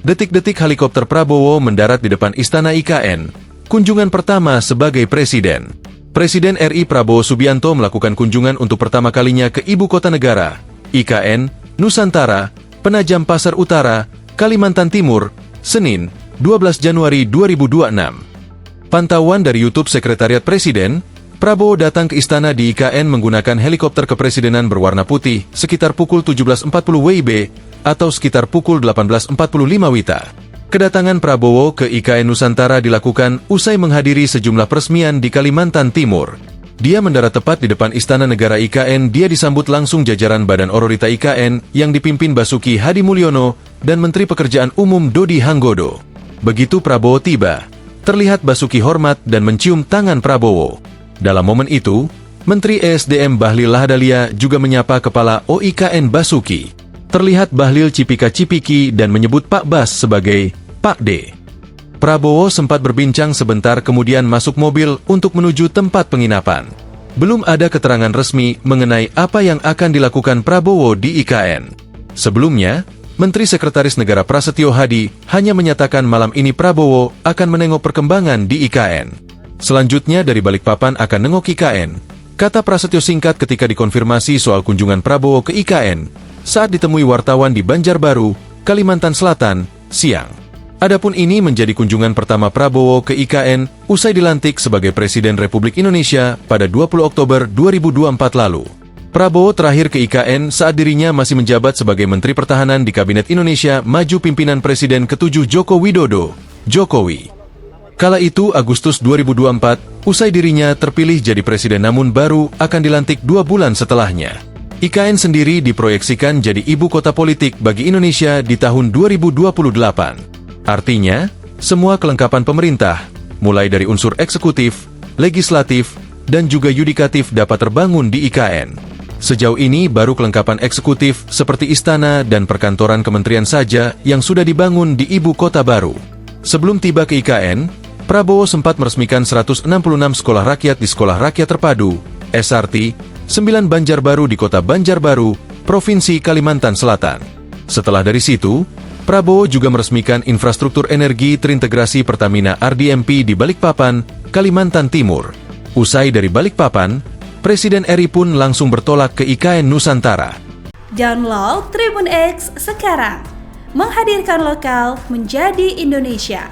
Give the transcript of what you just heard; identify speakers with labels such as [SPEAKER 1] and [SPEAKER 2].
[SPEAKER 1] Detik-detik helikopter Prabowo mendarat di depan Istana IKN. Kunjungan pertama sebagai Presiden. Presiden RI Prabowo Subianto melakukan kunjungan untuk pertama kalinya ke ibu kota negara, IKN, Nusantara, Penajam Pasar Utara, Kalimantan Timur, Senin, 12 Januari 2026. Pantauan dari YouTube Sekretariat Presiden, Prabowo datang ke istana di IKN menggunakan helikopter kepresidenan berwarna putih sekitar pukul 17.40 WIB atau sekitar pukul 18.45 WITA. Kedatangan Prabowo ke IKN Nusantara dilakukan usai menghadiri sejumlah peresmian di Kalimantan Timur. Dia mendarat tepat di depan Istana Negara IKN. Dia disambut langsung jajaran Badan Otorita IKN yang dipimpin Basuki Hadi Mulyono dan Menteri Pekerjaan Umum Dodi Hanggodo. Begitu Prabowo tiba, terlihat Basuki hormat dan mencium tangan Prabowo. Dalam momen itu, Menteri ESDM Bahlil Lahadalia juga menyapa Kepala OIKN Basuki. Terlihat Bahlil cipika-cipiki dan menyebut Pak Bas sebagai Pak D. Prabowo sempat berbincang sebentar kemudian masuk mobil untuk menuju tempat penginapan. Belum ada keterangan resmi mengenai apa yang akan dilakukan Prabowo di IKN. Sebelumnya, Menteri Sekretaris Negara Prasetyo Hadi hanya menyatakan malam ini Prabowo akan menengok perkembangan di IKN. Selanjutnya dari Balikpapan akan nengok IKN, kata Prasetyo singkat ketika dikonfirmasi soal kunjungan Prabowo ke IKN saat ditemui wartawan di Banjarbaru, Kalimantan Selatan, siang. Adapun ini menjadi kunjungan pertama Prabowo ke IKN usai dilantik sebagai Presiden Republik Indonesia pada 20 Oktober 2024 lalu. Prabowo terakhir ke IKN saat dirinya masih menjabat sebagai Menteri Pertahanan di Kabinet Indonesia Maju pimpinan Presiden ke-7 Joko Widodo, Jokowi. Kala itu Agustus 2024, usai dirinya terpilih jadi presiden namun baru akan dilantik 2 bulan setelahnya. IKN sendiri diproyeksikan jadi ibu kota politik bagi Indonesia di tahun 2028. Artinya, semua kelengkapan pemerintah, mulai dari unsur eksekutif, legislatif, dan juga yudikatif dapat terbangun di IKN. Sejauh ini baru kelengkapan eksekutif seperti istana dan perkantoran kementerian saja yang sudah dibangun di ibu kota baru. Sebelum tiba ke IKN, Prabowo sempat meresmikan 166 sekolah rakyat di Sekolah Rakyat Terpadu, SRT, 9 Banjarbaru di Kota Banjarbaru, Provinsi Kalimantan Selatan. Setelah dari situ, Prabowo juga meresmikan infrastruktur energi terintegrasi Pertamina RDMP di Balikpapan, Kalimantan Timur. Usai dari Balikpapan, Presiden RI pun langsung bertolak ke IKN Nusantara.
[SPEAKER 2] Download Tribun X sekarang, menghadirkan lokal menjadi Indonesia.